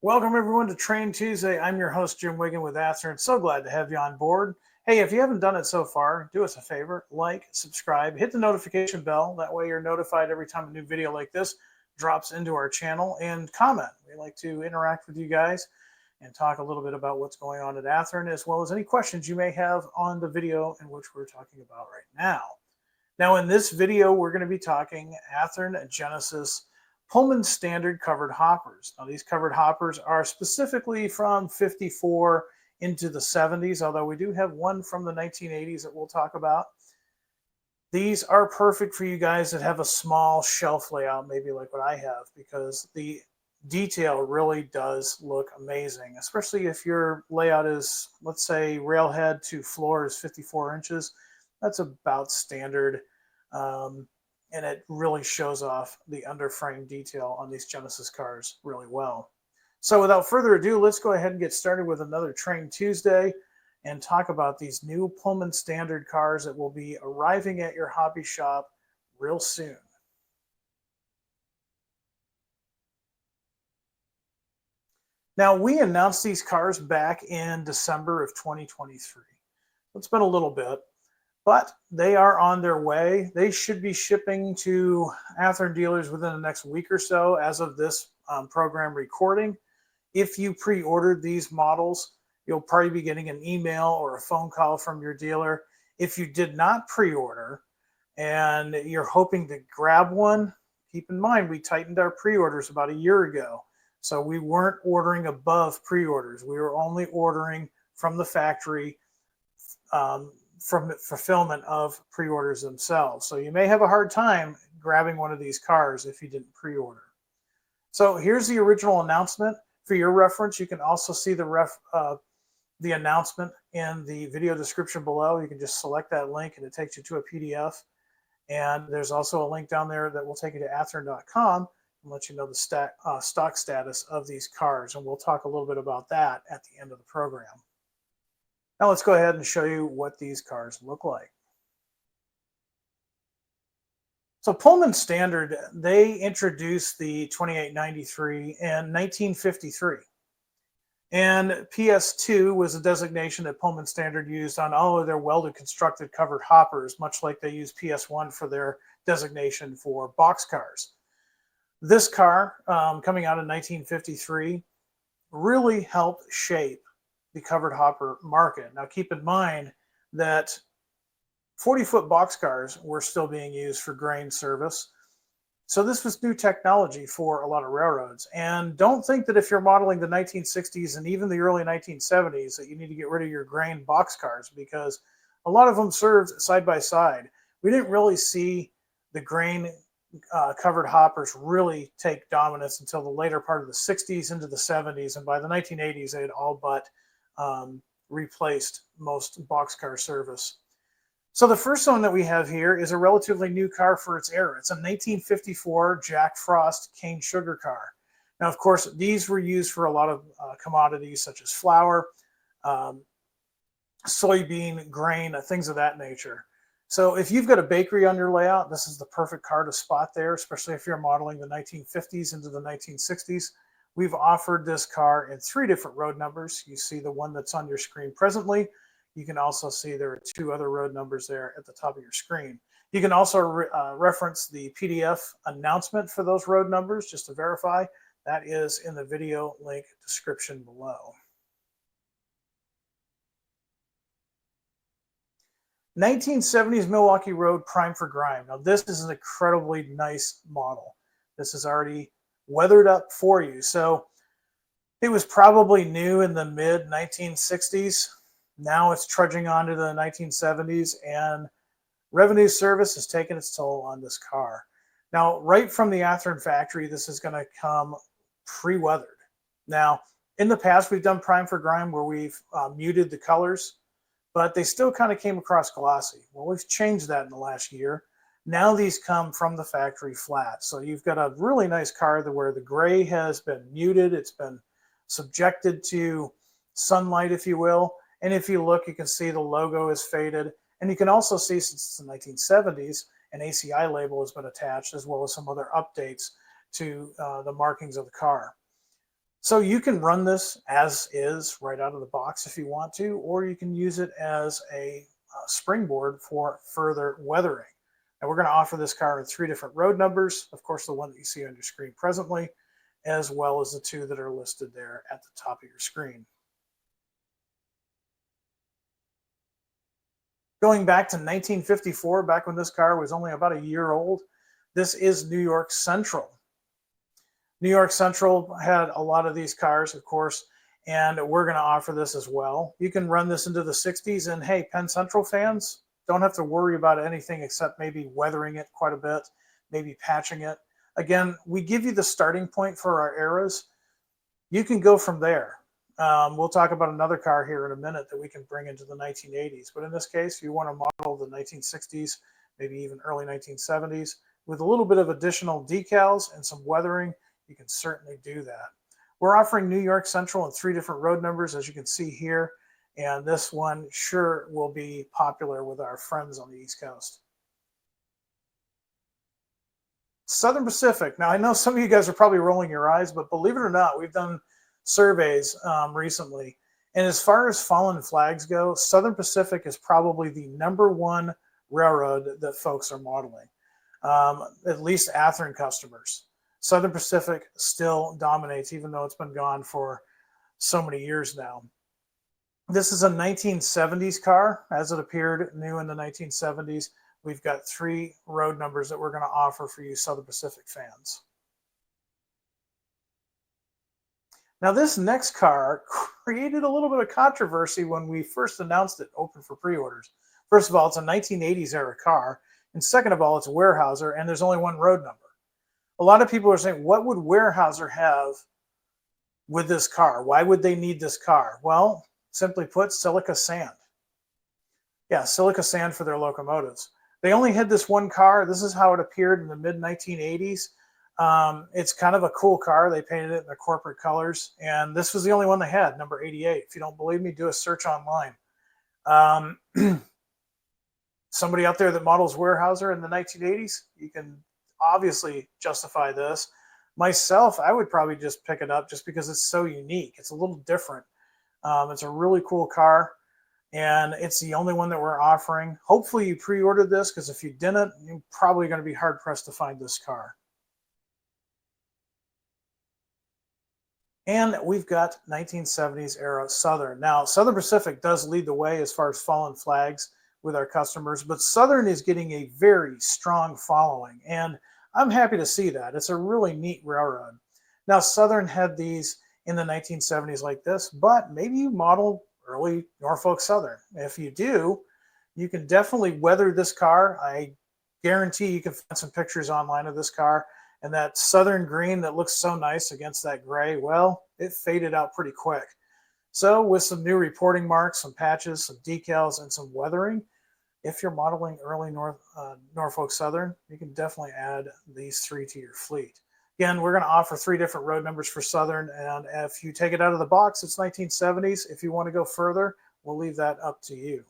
Welcome everyone to Train Tuesday. I'm your host Jim Wiggin with Athearn. So glad to have you on board. Hey, if you haven't done it so far, do us a favor, like, subscribe, hit the notification bell. That way you're notified every time a new video like this drops into our channel, and comment. We like to interact with you guys and talk a little bit about what's going on at Athearn, as well as any questions you may have on the video in which we're talking about right now. Now, in this video, we're going to be talking Athearn Genesis Pullman Standard covered hoppers. Now, these covered hoppers are specifically from 54 into the 70s, although we do have one from the 1980s that we'll talk about. These are perfect for you guys that have a small shelf layout, maybe like what I have, because the detail really does look amazing, especially if your layout is, let's say, railhead to floor is 54 inches. That's about standard. And it really shows off the underframe detail on these Genesis cars really well. So without further ado, let's go ahead and get started with another Train Tuesday and talk about these new Pullman Standard cars that will be arriving at your hobby shop real soon. Now, we announced these cars back in December of 2023. It's been a little bit, but they are on their way. They should be shipping to Athearn dealers within the next week or so as of this program recording. If you pre-ordered these models, you'll probably be getting an email or a phone call from your dealer. If you did not pre-order and you're hoping to grab one, keep in mind we tightened our pre-orders about a year ago. So we weren't ordering above pre-orders. We were only ordering from the factory from fulfillment of pre-orders themselves. So you may have a hard time grabbing one of these cars if you didn't pre-order. So here's the original announcement. For your reference, you can also see the announcement in the video description below. You can just select that link and it takes you to a PDF. And there's also a link down there that will take you to athearn.com and let you know the stock status of these cars. And we'll talk a little bit about that at the end of the program. Now let's go ahead and show you what these cars look like. So Pullman Standard, they introduced the 2893 in 1953. And PS2 was a designation that Pullman Standard used on all of their welded constructed covered hoppers, much like they use PS1 for their designation for boxcars. This car, coming out in 1953, really helped shape the covered hopper market. Now, keep in mind that 40-foot boxcars were still being used for grain service. So this was new technology for a lot of railroads. And don't think that if you're modeling the 1960s and even the early 1970s that you need to get rid of your grain boxcars, because a lot of them served side by side. We didn't really see the grain covered hoppers really take dominance until the later part of the 60s into the 70s. And by the 1980s, they had all but replaced most boxcar service. So the first one that we have here is a relatively new car for its era. It's a 1954 Jack Frost cane sugar car. Now, of course, these were used for a lot of commodities such as flour, soybean, grain, things of that nature. So if you've got a bakery on your layout, this is the perfect car to spot there, especially if you're modeling the 1950s into the 1960s. We've offered this car in 3 different road numbers. You see the one that's on your screen presently. You can also see there are 2 other road numbers there at the top of your screen. You can also reference the PDF announcement for those road numbers just to verify. That is in the video link description below. 1970s Milwaukee Road Prime for Grime. Now this is an incredibly nice model. This is already weathered up for you. So it was probably new in the mid 1960s. Now it's trudging on to the 1970s, and revenue service has taken its toll on this car. Now, right from the Athearn factory, this is going to come pre-weathered. Now, in the past, we've done Prime for Grime where we've muted the colors, but they still kind of came across glossy. Well, we've changed that in the last year. Now these come from the factory flat. So you've got a really nice car where the gray has been muted. It's been subjected to sunlight, if you will. And if you look, you can see the logo is faded. And you can also see, since the 1970s, an ACI label has been attached, as well as some other updates to the markings of the car. So you can run this as is right out of the box if you want to, or you can use it as a springboard for further weathering. And we're going to offer this car in 3 different road numbers. Of course, the one that you see on your screen presently, as well as the 2 that are listed there at the top of your screen. Going back to 1954, back when this car was only about a year old, this is New York Central. New York Central had a lot of these cars, of course, and we're going to offer this as well. You can run this into the 60s, and hey, Penn Central fans, don't have to worry about anything except maybe weathering it quite a bit, maybe patching it. Again, we give you the starting point for our eras. You can go from there. We'll talk about another car here in a minute that we can bring into the 1980s. But in this case, if you want to model the 1960s, maybe even early 1970s, with a little bit of additional decals and some weathering, you can certainly do that. We're offering New York Central in 3 different road numbers, as you can see here. And this one sure will be popular with our friends on the East Coast. Southern Pacific. Now, I know some of you guys are probably rolling your eyes, but believe it or not, we've done surveys recently. And as far as fallen flags go, Southern Pacific is probably the #1 railroad that folks are modeling, at least Athearn customers. Southern Pacific still dominates, even though it's been gone for so many years now. This is a 1970s car, as it appeared new in the 1970s. We've got 3 road numbers that we're going to offer for you Southern Pacific fans. Now, this next car created a little bit of controversy when we first announced it open for pre-orders. First of all, it's a 1980s era car. And second of all, it's a Weyerhaeuser, and there's only 1 road number. A lot of people are saying, what would Weyerhaeuser have with this car? Why would they need this car? Well, simply put, silica sand. Yeah, silica sand for their locomotives. They only had this 1 car. This is how it appeared in the mid-1980s. It's kind of a cool car. They painted it in their corporate colors, and this was the only one they had, number 88. If you don't believe me, do a search online. Somebody out there that models Weyerhaeuser in the 1980s, you can obviously justify this. Myself, I would probably just pick it up just because it's so unique. It's a little different. It's a really cool car, and it's the only one that we're offering. Hopefully you pre-ordered this, because if you didn't, you're probably going to be hard-pressed to find this car. And we've got 1970s era Southern. Now, Southern Pacific does lead the way as far as fallen flags with our customers, but Southern is getting a very strong following, and I'm happy to see that. It's a really neat railroad. Now, Southern had these in the 1970s like this, but maybe you model early Norfolk Southern. If you do, you can definitely weather this car. I guarantee you can find some pictures online of this car, and that Southern green that looks so nice against that gray, well, it faded out pretty quick. So with some new reporting marks, some patches, some decals, and some weathering, if you're modeling early Norfolk Southern, you can definitely add these 3 to your fleet. Again, we're going to offer 3 different road numbers for Southern, and if you take it out of the box, it's 1970s. If you want to go further, we'll leave that up to you.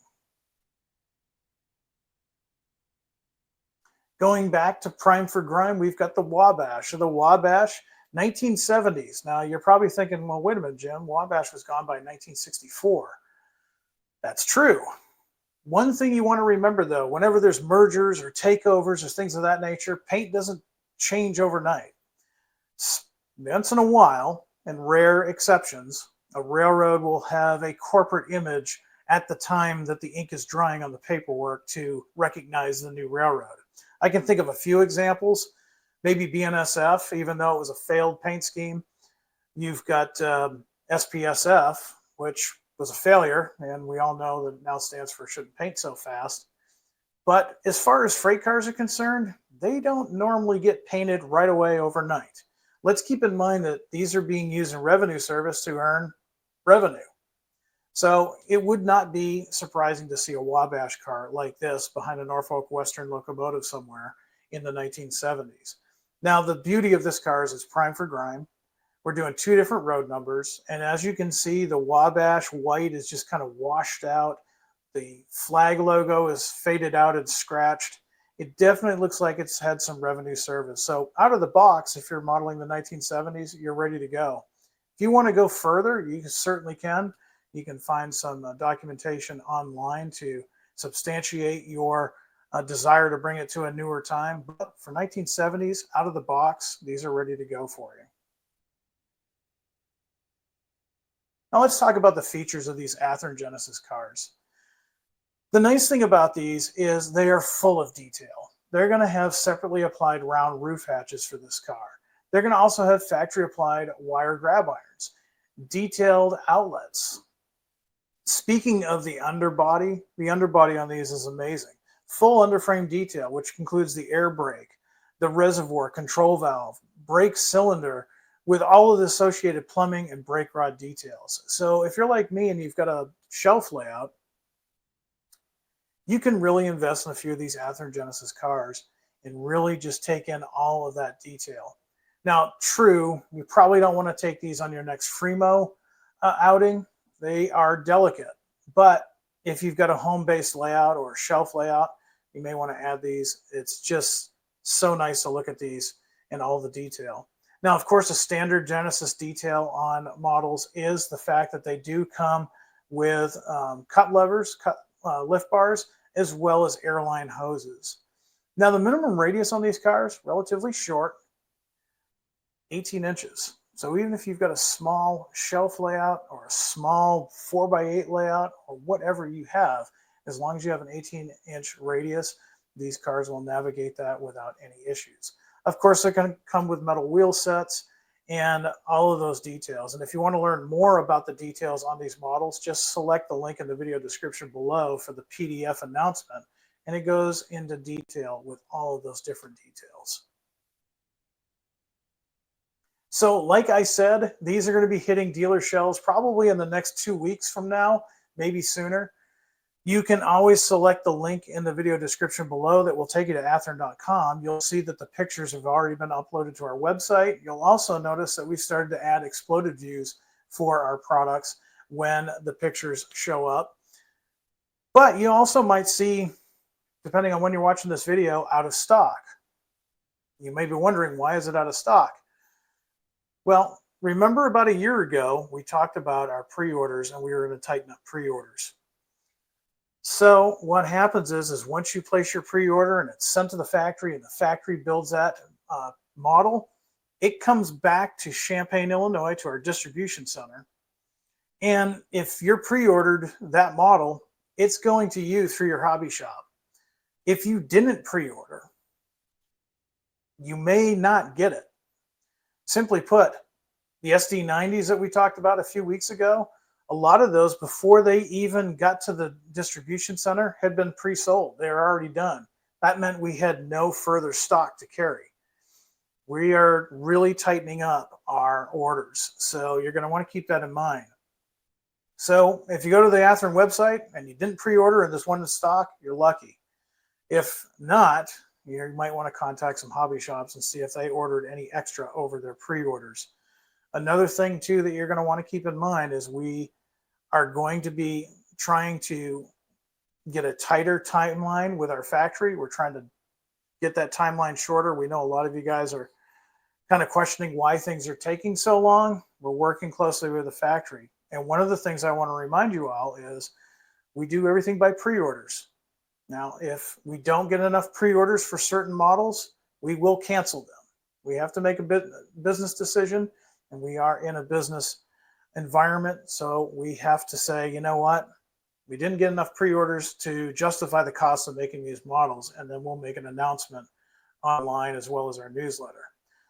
Going back to Prime for Grime, we've got the Wabash, or the Wabash 1970s. Now, you're probably thinking, well, wait a minute, Jim, Wabash was gone by 1964. That's true. One thing you want to remember, though, whenever there's mergers or takeovers or things of that nature, paint doesn't change overnight. Once in a while, and rare exceptions, a railroad will have a corporate image at the time that the ink is drying on the paperwork to recognize the new railroad. I can think of a few examples. Maybe BNSF, even though it was a failed paint scheme. You've got SPSF, which was a failure, and we all know that now stands for shouldn't paint so fast. But as far as freight cars are concerned, they don't normally get painted right away overnight. Let's keep in mind that these are being used in revenue service to earn revenue. So it would not be surprising to see a Wabash car like this behind a Norfolk Western locomotive somewhere in the 1970s. Now, the beauty of this car is it's prime for grime. We're doing 2 different road numbers. And as you can see, the Wabash white is just kind of washed out. The flag logo is faded out and scratched. It definitely looks like it's had some revenue service. So out of the box, if you're modeling the 1970s, you're ready to go. If you want to go further, you certainly can. You can find some documentation online to substantiate your desire to bring it to a newer time. But for 1970s, out of the box, these are ready to go for you. Now let's talk about the features of these Athearn Genesis cars. The nice thing about these is they are full of detail. They're going to have separately applied round roof hatches for this car. They're going to also have factory applied wire grab irons, detailed outlets. Speaking of the underbody on these is amazing. Full underframe detail, which includes the air brake, the reservoir control valve, brake cylinder, with all of the associated plumbing and brake rod details. So if you're like me and you've got a shelf layout, you can really invest in a few of these Athearn Genesis cars and really just take in all of that detail. Now, true, you probably don't want to take these on your next Fremo outing. They are delicate, but if you've got a home-based layout or a shelf layout, you may want to add these. It's just so nice to look at these and all the detail. Now, of course, a standard Genesis detail on models is the fact that they do come with cut levers, lift bars, as well as airline hoses. Now, the minimum radius on these cars, relatively short, 18 inches. So even if you've got a small shelf layout or a small 4x8 layout or whatever you have, as long as you have an 18-inch radius, these cars will navigate that without any issues. Of course, they're going to come with metal wheel sets and all of those details. And if you want to learn more about the details on these models, just select the link in the video description below for the PDF announcement, and it goes into detail with all of those different details. So like I said, these are going to be hitting dealer shelves probably in the next 2 weeks from now, maybe sooner. You can always select the link in the video description below that will take you to athearn.com. You'll see that the pictures have already been uploaded to our website. You'll also notice that we've started to add exploded views for our products when the pictures show up. But you also might see, depending on when you're watching this video, out of stock. You may be wondering, why is it out of stock? Well, remember about a year ago, we talked about our pre-orders and we were going to tighten up pre-orders. So what happens is once you place your pre-order and it's sent to the factory and the factory builds that model, it comes back to Champaign, Illinois, to our distribution center. And if you're pre-ordered that model, it's going to you through your hobby shop. If you didn't pre-order, you may not get it. Simply put, the SD90s that we talked about a few weeks ago, a lot of those, before they even got to the distribution center, had been pre-sold. They were already done. That meant we had no further stock to carry. We are really tightening up our orders, so you're going to want to keep that in mind. So if you go to the Athearn website and you didn't pre-order and there's one in stock, you're lucky. If not, you might want to contact some hobby shops and see if they ordered any extra over their pre-orders. Another thing, too, that you're going to want to keep in mind is we are going to be trying to get a tighter timeline with our factory. We're trying to get that timeline shorter. We know a lot of you guys are kind of questioning why things are taking so long. We're working closely with the factory. And one of the things I want to remind you all is we do everything by pre-orders. Now, if we don't get enough pre-orders for certain models, we will cancel them. We have to make a business decision, and we are in a business environment, so we have to say, you know what, we didn't get enough pre-orders to justify the cost of making these models, and then we'll make an announcement online as well as our newsletter.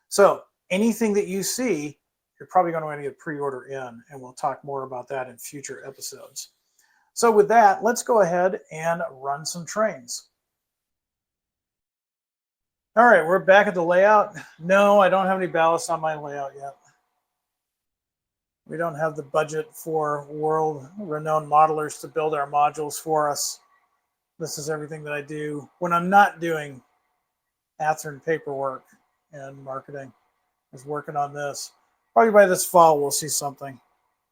So anything that you see, you're probably going to want to get pre-order in, and we'll talk more about that in future episodes. So with that, let's go ahead and run some trains. All right, we're back at the layout. No, I don't have any ballast on my layout yet. We don't have the budget for world-renowned modelers to build our modules for us. This is everything that I do when I'm not doing Athearn paperwork and marketing. I was working on this. Probably by this fall, we'll see something.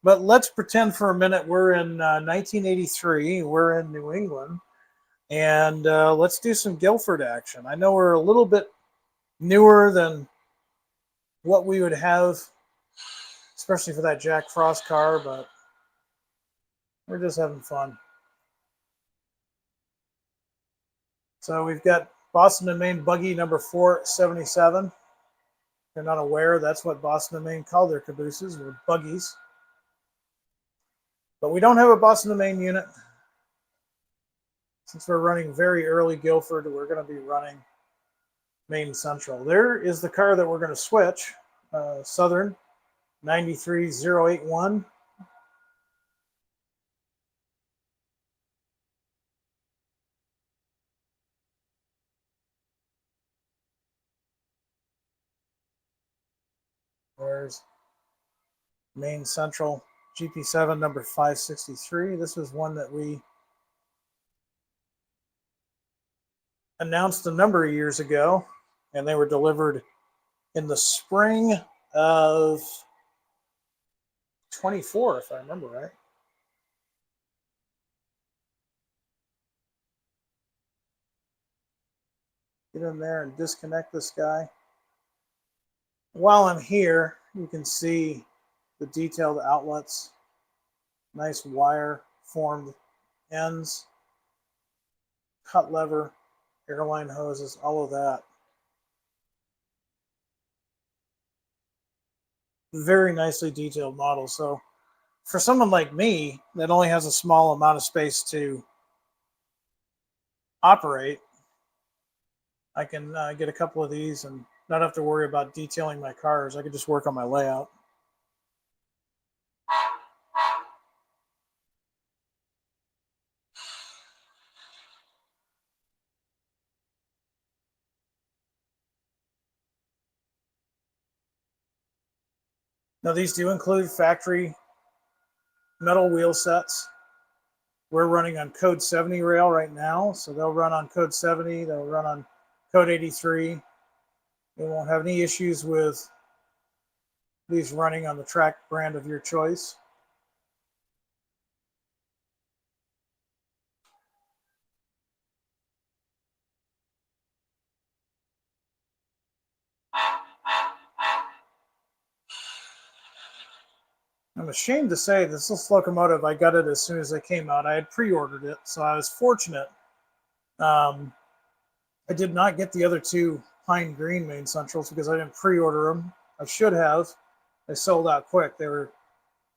But let's pretend for a minute we're in 1983. We're in New England. And let's do some Guilford action. I know we're a little bit newer than what we would have, especially for that Jack Frost car, but we're just having fun. So we've got Boston and Maine buggy number 477. If you're not aware, that's what Boston and Maine call their cabooses, or buggies. But we don't have a Boston and Maine unit. Since we're running very early Guilford, we're going to be running Maine Central. There is the car that we're going to switch, Southern 93081. There's Maine Central GP7 number 563. This was one that we announced a number of years ago, and they were delivered in the spring of 24, if I remember right. Get in there and disconnect this guy. While I'm here, you can see the detailed outlets, nice wire formed ends, cut lever, airline hoses, all of that. Very nicely detailed model. So for someone like me that only has a small amount of space to operate, I can get a couple of these and not have to worry about detailing my cars. I can just work on my layout. Now these do include factory metal wheel sets. We're running on code 70 rail right now, so they'll run on code 70, they'll run on code 83. We won't have any issues with these running on the track brand of your choice. I'm ashamed to say this locomotive, I got it as soon as it came out. I had pre-ordered it, so I was fortunate. I did not get the other two Pine Green Maine Centrals because I didn't pre-order them. I should have. They sold out quick. They were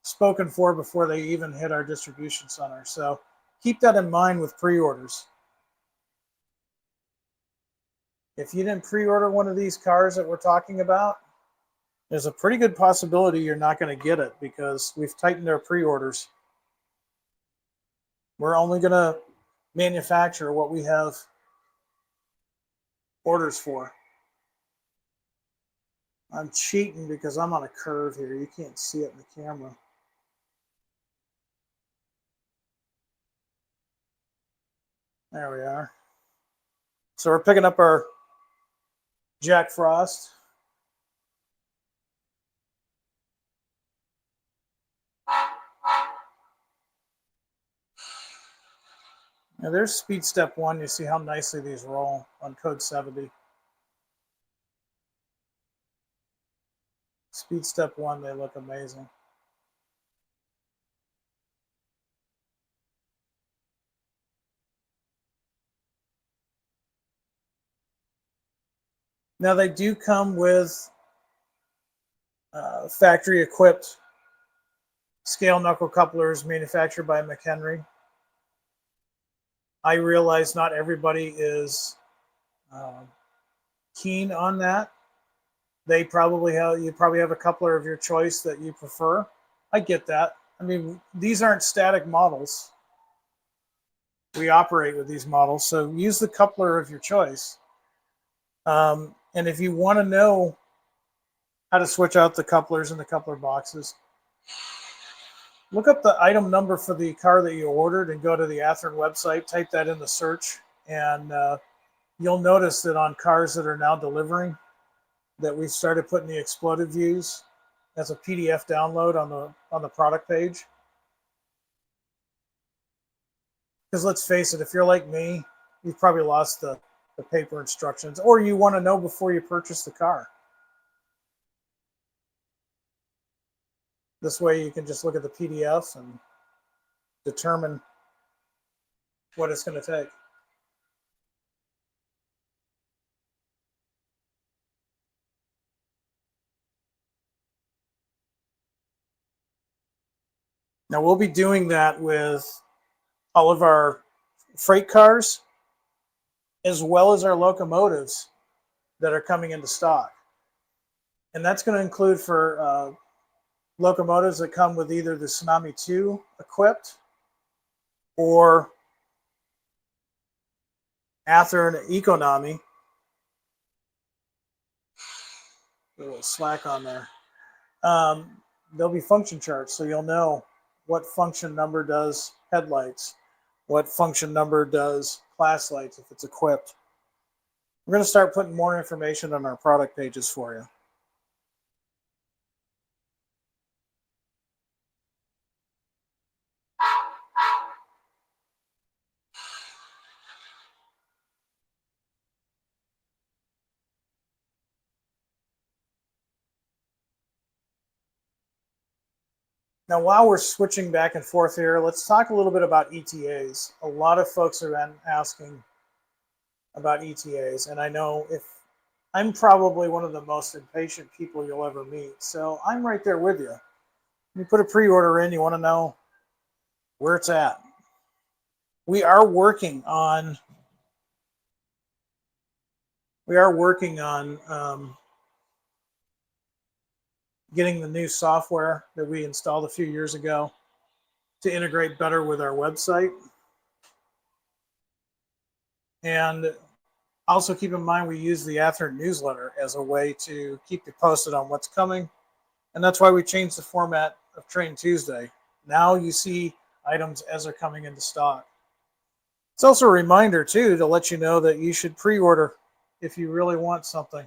spoken for before they even hit our distribution center. So keep that in mind with pre-orders. If you didn't pre-order one of these cars that we're talking about, there's a pretty good possibility you're not going to get it because we've tightened our pre-orders. We're only going to manufacture what we have orders for. I'm cheating because I'm on a curve here. You can't see it in the camera. There we are. So we're picking up our Jack Frost. Now there's speed step 1. You see how nicely these roll on code 70. Speed step 1, they look amazing. Now they do come with factory equipped scale knuckle couplers manufactured by McHenry. I realize not everybody is keen on that. You probably have a coupler of your choice that you prefer. I get that. I mean, these aren't static models. We operate with these models, so use the coupler of your choice. And if you want to know how to switch out the couplers and the coupler boxes, look up the item number for the car that you ordered and go to the Athearn website, type that in the search, and you'll notice that on cars that are now delivering, that we've started putting the exploded views as a PDF download on the product page. Because let's face it, if you're like me, you've probably lost the paper instructions, or you want to know before you purchase the car. This way you can just look at the PDF and determine what it's going to take. Now we'll be doing that with all of our freight cars as well as our locomotives that are coming into stock. And that's going to include for locomotives that come with either the Tsunami 2 equipped or Athearn Economy. A little slack on there. There'll be function charts, so you'll know what function number does headlights, what function number does class lights if it's equipped. We're going to start putting more information on our product pages for you. Now, while we're switching back and forth here, let's talk a little bit about ETAs. A lot of folks have been asking about ETAs, and I know if I'm probably one of the most impatient people you'll ever meet, so I'm right there with you. You put a pre-order in, you want to know where it's at. We are working on getting the new software that we installed a few years ago to integrate better with our website. And also keep in mind we use the Athearn newsletter as a way to keep you posted on what's coming. And that's why we changed the format of Train Tuesday. Now you see items as they're coming into stock. It's also a reminder, too, to let you know that you should pre-order if you really want something.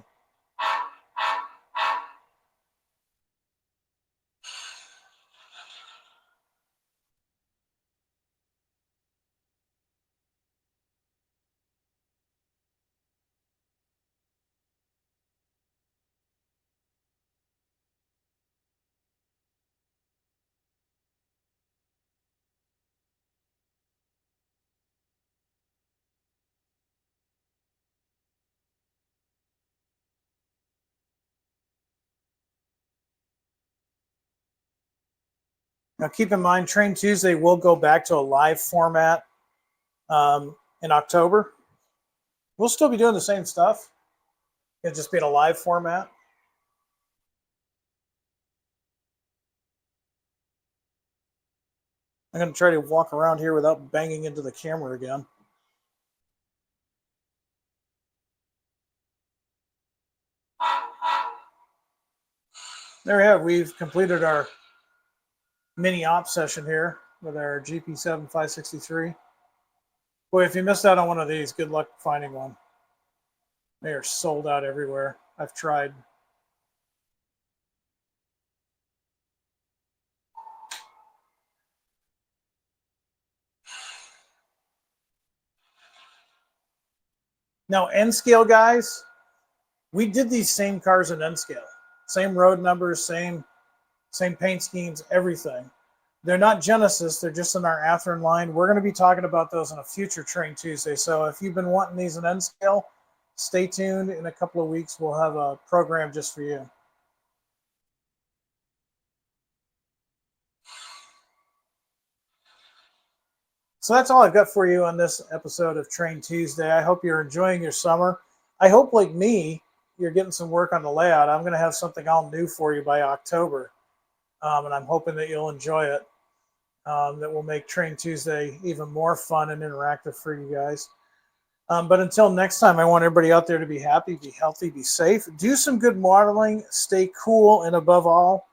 Now, keep in mind, Train Tuesday will go back to a live format in October. We'll still be doing the same stuff. It'll just be in a live format. I'm going to try to walk around here without banging into the camera again. There we have. We've completed our mini op session here with our GP7 563. Boy, if you missed out on one of these, good luck finding one. They are sold out everywhere. I've tried. Now, N scale guys, we did these same cars in N scale. Same road numbers, same paint schemes, everything. They're not Genesis, they're just in our Athearn line. We're going to be talking about those on a future Train Tuesday. So if you've been wanting these in N scale, stay tuned. In a couple of weeks, we'll have a program just for you. So that's all I've got for you on this episode of Train Tuesday. I hope you're enjoying your summer. I hope, like me, you're getting some work on the layout. I'm going to have something all new for you by October. And I'm hoping that you'll enjoy it. That will make Train Tuesday even more fun and interactive for you guys. But until next time, I want everybody out there to be happy, be healthy, be safe, do some good modeling, stay cool, and above all,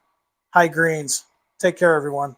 high greens. Take care, everyone.